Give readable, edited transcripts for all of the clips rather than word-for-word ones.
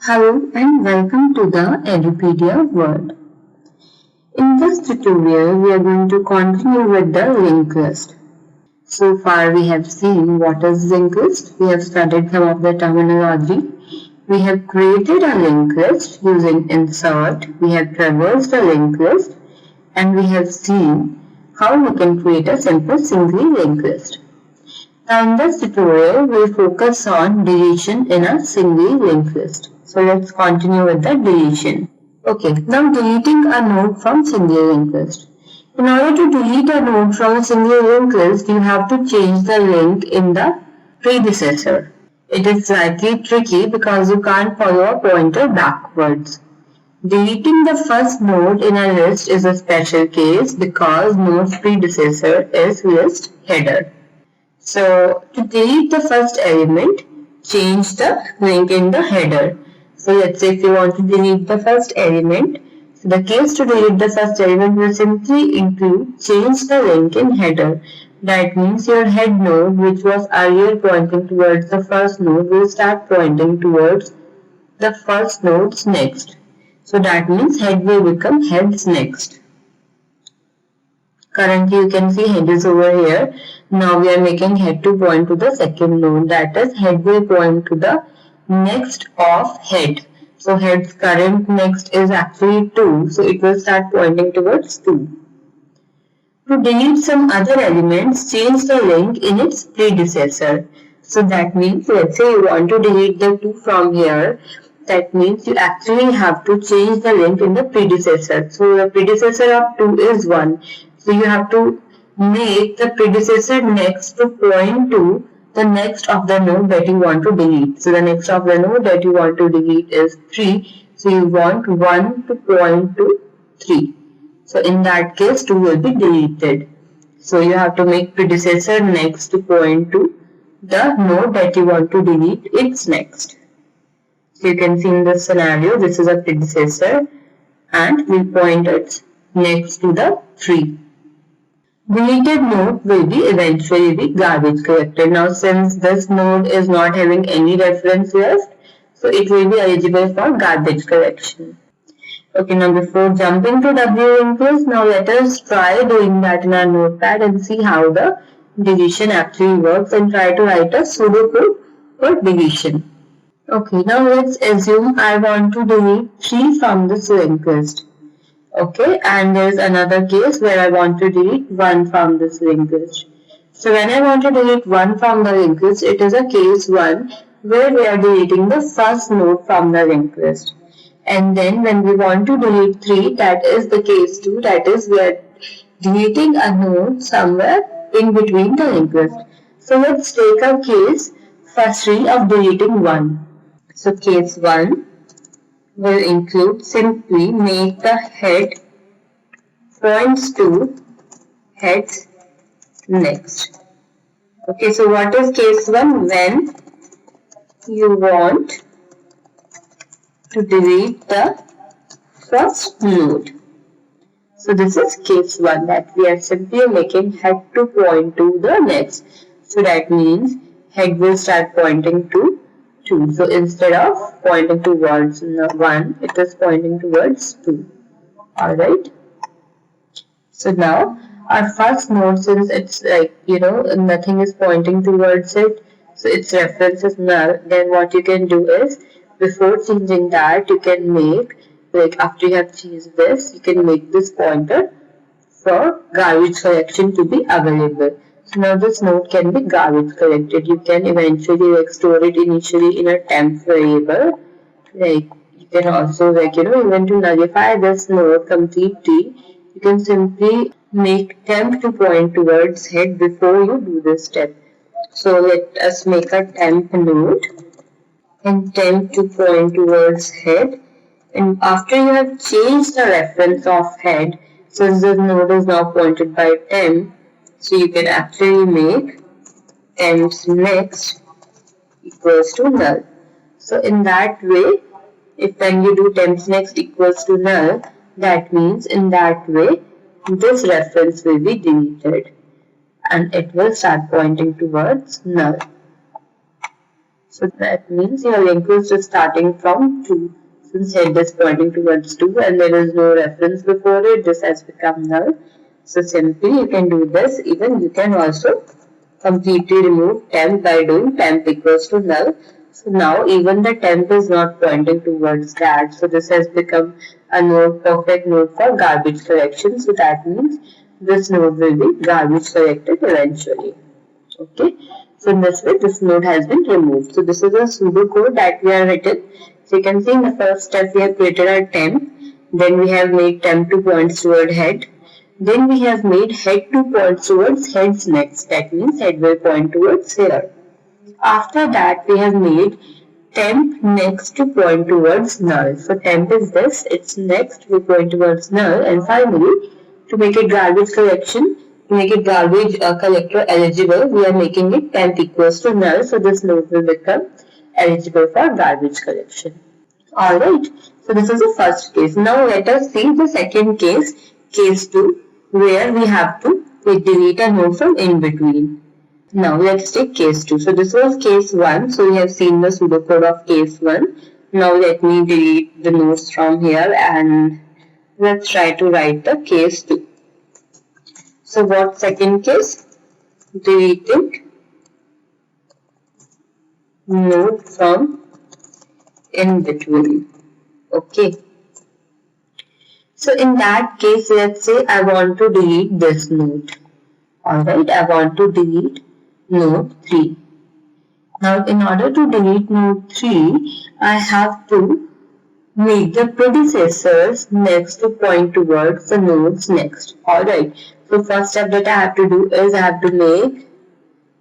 Hello and welcome to the Edupedia world. In this tutorial, we are going to continue with the linked list. So far, we have seen what is linked list. We have studied some of the terminology. We have created a linked list using insert. We have traversed a linked list and we have seen how we can create a simple singly linked list. Now in this tutorial, we will focus on deletion in a singly linked list. So let's continue with the deletion. Okay, now deleting a node from singly linked list. In order to delete a node from a singly linked list, you have to change the link in the predecessor. It is slightly tricky because you can't follow a pointer backwards. Deleting the first node in a list is a special case because node's predecessor is list header. So to delete the first element, change the link in the header. So let's say if you want to delete the first element, so the case to delete the first element will simply include change the link in header. That means your head node, which was earlier pointing towards the first node, will start pointing towards the first node's next. So that means head will become heads next. Currently you can see head is over here. Now we are making head to point to the second node, that is head will point to the next of head. So head's current next is actually 2, so it will start pointing towards 2. To delete some other elements, change the link in its predecessor. So that means let's say you want to delete the 2 from here. That means you actually have to change the link in the predecessor. So the predecessor of 2 is 1. So you have to make the predecessor next to point to the next of the node that you want to delete. So the next of the node that you want to delete is 3. So you want 1 to point to 3. So in that case 2 will be deleted. So you have to make predecessor next to point to the node that you want to delete its next. So you can see in this scenario, this is a predecessor and we point it next to the 3. Deleted node will be eventually be garbage collected. Now since this node is not having any reference left, so it will be eligible for garbage collection. Okay, now before jumping to W linked list, now let us try doing that in our notepad and see how the deletion actually works and try to write a pseudocode for deletion. Okay, now let's assume I want to delete 3 from this linked list. Okay, and there is another case where I want to delete 1 from this linked list. So when I want to delete 1 from the linked list, it is a case 1 where we are deleting the first node from the linked list. And then when we want to delete 3, that is the case 2, that is we are deleting a node somewhere in between the linked list. So let's take a case firstly of deleting 1. So case 1 will include simply make the head points to heads next. Okay, so what is case 1? When you want to delete the first node. So this is case 1, that we are simply making head to point to the next. So that means head will start pointing to 2. So instead of pointing towards 1, it is pointing towards 2. Alright. So now our first node, since it's like, nothing is pointing towards it, so its reference is null, then what you can do is, before changing that, you can make, like after you have changed this, you can make this pointer for garbage collection to be available. So now this node can be garbage collected. You can eventually store it initially in a temp variable. Like you can also even to nullify this node completely, you can simply make temp to point towards head before you do this step. So let us make a temp node and temp to point towards head. And after you have changed the reference of head, since the node is now pointed by temp, so you can actually make temp's next equals to null. So in that way, if when you do temp's next equals to null, that means in that way, this reference will be deleted and it will start pointing towards null. So that means your link is just starting from 2. Since head is pointing towards 2 and there is no reference before it, this has become null. So simply you can do this. Even you can also completely remove temp by doing temp equals to null. So now even the temp is not pointing towards that. So this has become a node, perfect node for garbage collection. So that means this node will be garbage collected eventually. Okay. So in this way, this node has been removed. So this is a pseudo code that we have written. So you can see in the first step we have created our temp. Then we have made temp to points toward head. Then we have made head to point towards head's next. That means head will point towards here. After that we have made temp next to point towards null. So temp is this, its next will point towards null, and finally to make it garbage collection, to make it garbage collector eligible, we are making it temp equals to null. So this node will become eligible for garbage collection. Alright, so this is the first case. Now let us see the second case, case 2, where we have to delete a node from in between. Now let's take case 2. So this was case 1. So we have seen the pseudocode of case 1. Now let me delete the nodes from here and let's try to write the case 2. So what second case? Deleting node from in between. Okay. So in that case, let's say I want to delete this node. Alright, I want to delete node 3. Now in order to delete node 3, I have to make the predecessors next to point towards the nodes next. Alright, so first step that I have to do is I have to make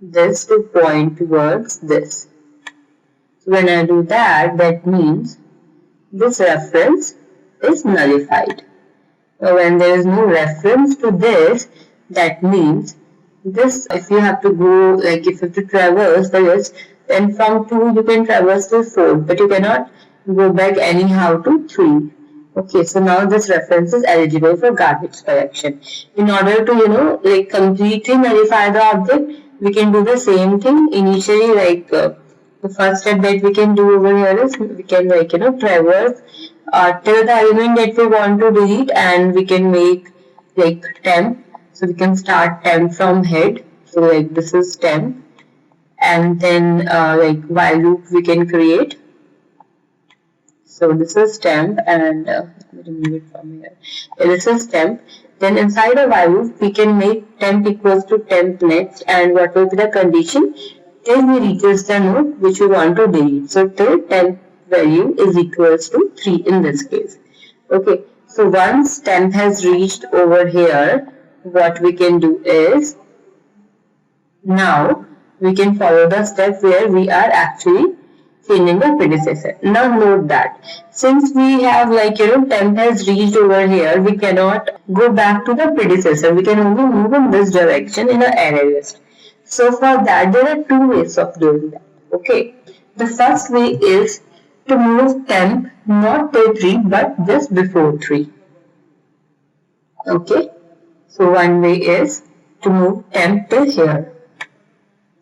this to point towards this. So when I do that, that means this reference is nullified. Now when there is no reference to this, that means this, if you have to go, like if you have to traverse the list, then from 2 you can traverse to 4, but you cannot go back anyhow to 3. Okay, so now this reference is eligible for garbage collection. In order to, like completely nullify the object, we can do the same thing initially, like the first step that we can do over here is we can traverse till the element that we want to delete, and we can make like temp. So we can start temp from head. So like this is temp, and then like while loop we can create. So this is temp, and let me remove it from here. This is temp. Then inside a while loop we can make temp equals to temp next, and what will be the condition? Till we reaches the node which we want to delete. So till temp value is equals to 3 in this case. Okay, so once temp has reached over here, what we can do is, now we can follow the step where we are actually changing the predecessor. Now note that since we have temp has reached over here, we cannot go back to the predecessor. We can only move in this direction in an array list. So for that, there are 2 ways of doing that. Okay, the first way is to move temp not till 3 but just before 3. Okay, so one way is to move temp till here.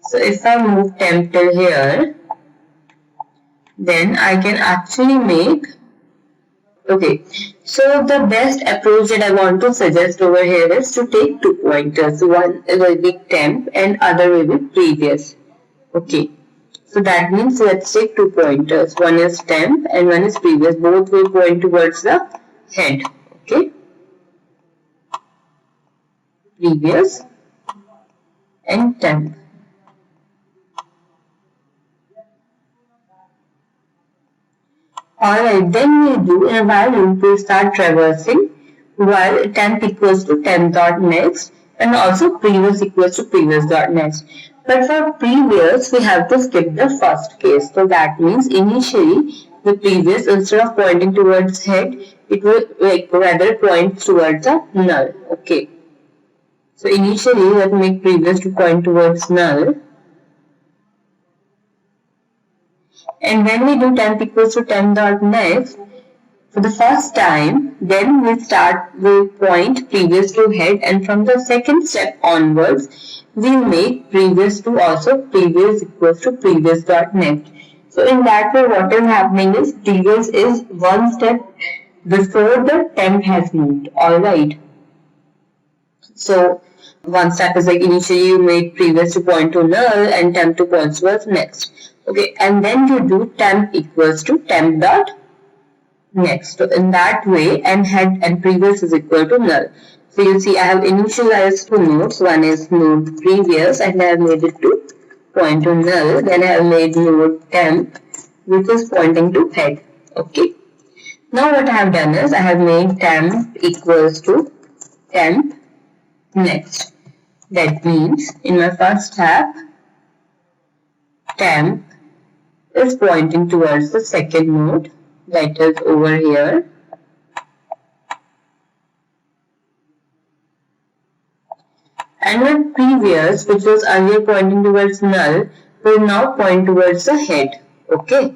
So if I move temp till here, then I can actually make, okay, so the best approach that I want to suggest over here is to take 2 pointers. One will be temp and other will be previous. Okay, so that means let's take 2 pointers. One is temp and one is previous. Both will point towards the head. Okay, previous and temp. Alright, then we do in a while loop we start traversing while temp equals to temp dot next and also previous equals to previous dot next. But for previous we have to skip the first case. So that means initially the previous, instead of pointing towards head, it will rather point towards a null. Okay. So initially let's make previous to point towards null. And when we do temp equals to temp dot next, for the first time, then we'll point previous to head, and from the second step onwards, we'll make previous to also previous equals to previous dot next. So in that way, what is happening is previous is one step before the temp has moved. Alright. So one step is like initially you made previous to point to null and temp to point towards next. Okay, and then you do temp equals to temp dot next. So in that way, and head and previous is equal to null. So you see I have initialized two nodes. One is node previous and I have made it to point to null. Then I have made node temp which is pointing to head. Okay. Now what I have done is I have made temp equals to temp next. That means in my first step, temp is pointing towards the second node, that is over here. And my previous, which was earlier pointing towards null, will now point towards the head. Okay.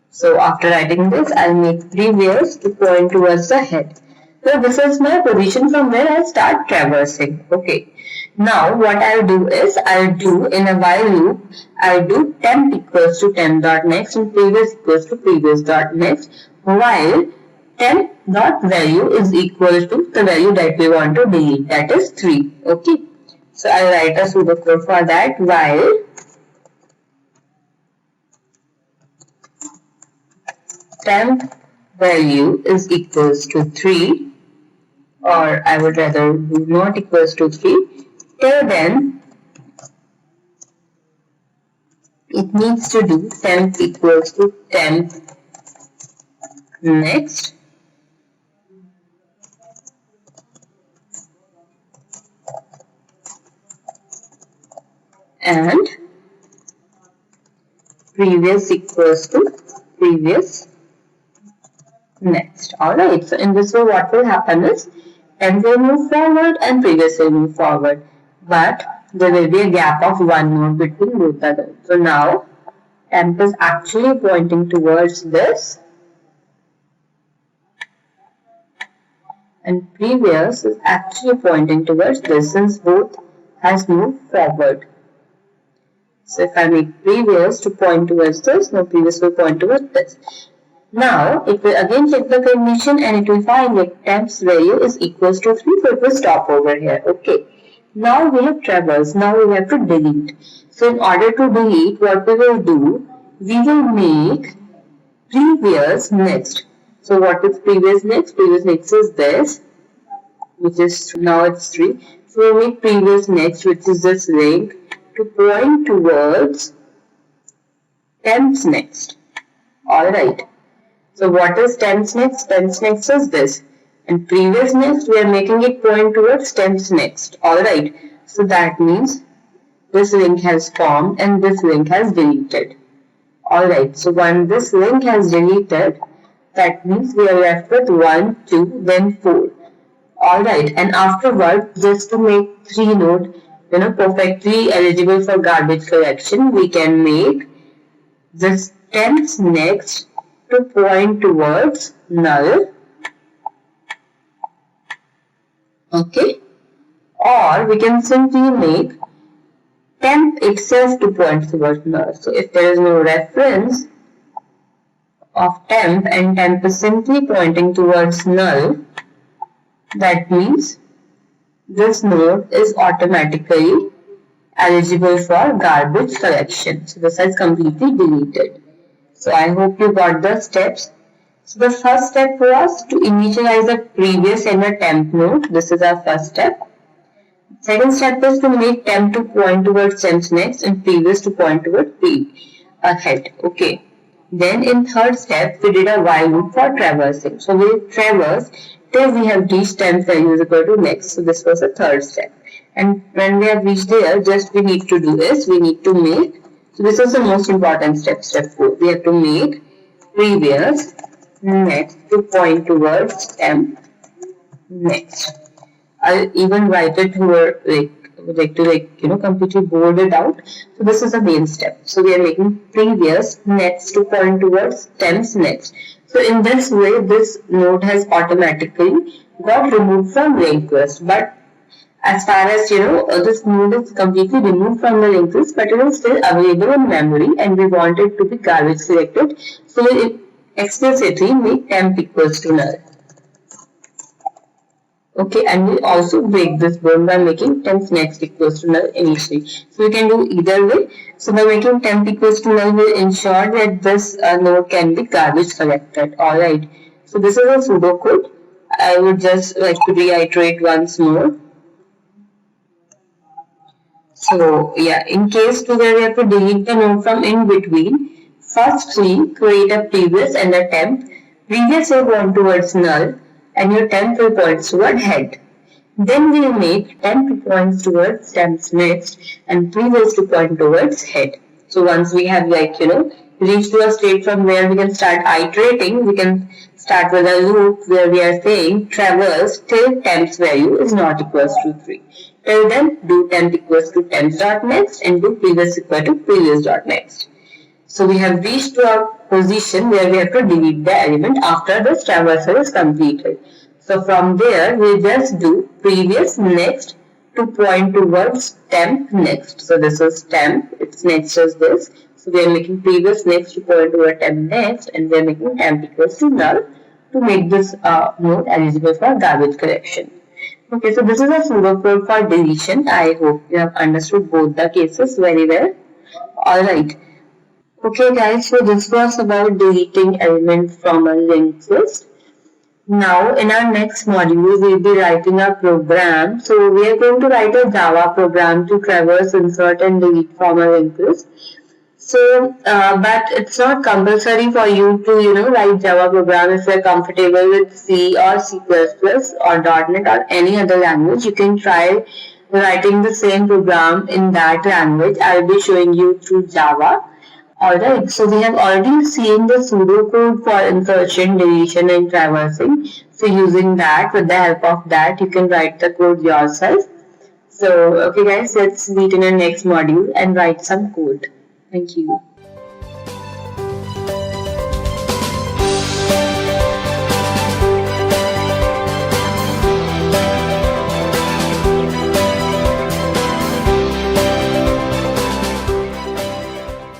So after writing this, I'll make previous to point towards the head. So this is my position from where I start traversing. Okay. Now what I'll do is I'll do in a while loop, I'll do temp equals to temp dot next and previous equals to previous dot next, while temp dot value is equal to the value that we want to delete, that is 3. Okay. So I'll write a pseudocode for that, while temp value is equals to 3, or I would rather do not equals to 3. Till then, it needs to do temp equals to temp next and previous equals to previous next. Alright, so in this way what will happen is temp will move forward and previous will move forward, but there will be a gap of one node between both of them. So now temp is actually pointing towards this and previous is actually pointing towards this, since both has moved forward. So if I make previous to point towards this, now previous will point towards this. Now it will again check the condition and it will find that temp's value is equals to 3, so it will stop over here. Okay. Now we have traversed. Now we have to delete. So in order to delete, what we will do, we will make previous next. So what is previous next? Previous next is this, which is now it's 3. So we make previous next, which is this link, to point towards temp's next. Alright. So what is temp's next? Temp's next is this. And previous next, we are making it point towards temp's next. Alright. So that means this link has formed and this link has deleted. Alright. So when this link has deleted, that means we are left with 1, 2, then 4. Alright. And afterward, just to make 3 node, perfectly eligible for garbage collection, we can make this temp's next to point towards null. Okay. Or we can simply make temp itself to point towards null. So if there is no reference of temp and temp is simply pointing towards null, that means this node is automatically eligible for garbage collection. So this is completely deleted. So I hope you got the steps. So the first step was to initialize a previous and a temp node. This is our first step. Second step is to make temp to point towards temp's next and previous to point towards head. Okay. Then in third step, we did a while loop for traversing. So we traverse till we have reached temp value is equal to next. So this was the third step. And when we have reached there, just we need to do is we need to make, so this is the most important step, step 4. We have to make previous next to point towards temp next. I'll even write it here completely bold it out. So this is the main step. So we are making previous next to point towards temp's next. So in this way, this node has automatically got removed from linked list. But as far as this node is completely removed from the linked list, but it is still available in memory and we want it to be garbage selected. So we'll explicitly make temp equals to null. Okay, and we'll also break this bone by making temp next equals to null initially. So we can do either way. So by making temp equals to null, we'll ensure that this node can be garbage collected. Alright. So this is a pseudocode. I would just like to reiterate once more. So yeah, in case 2 where we have to delete the node from in between, firstly create a previous and a temp. Previous will point towards null and your temp will point towards head. Then we will make temp points towards temps next and previous to point towards head. So once we have reached to a state from where we can start iterating, we can start with a loop where we are saying traverse till temp's value is not equals to 3. Till then, do temp equals to temps.next and do previous equal to previous.next. So we have reached to a position where we have to delete the element after this traversal is completed. So from there, we just do previous next to point towards temp next. So this is temp, its next is this. So we are making previous next to point toward temp next and we are making temp equals to null to make this node eligible for garbage collection. Okay, so this is a pseudocode for deletion. I hope you have understood both the cases very well. Alright. Okay guys, so this was about deleting elements from a linked list. Now in our next module, we will be writing a program. So we are going to write a Java program to traverse, insert and delete from a linked list. So, but it's not compulsory for you to, write Java program. If you're comfortable with C or C++ or .NET or any other language, you can try writing the same program in that language. I'll be showing you through Java. Alright, so we have already seen the pseudocode for insertion, deletion and traversing. So using that, with the help of that, you can write the code yourself. So, okay guys, let's meet in our next module and write some code. Thank you.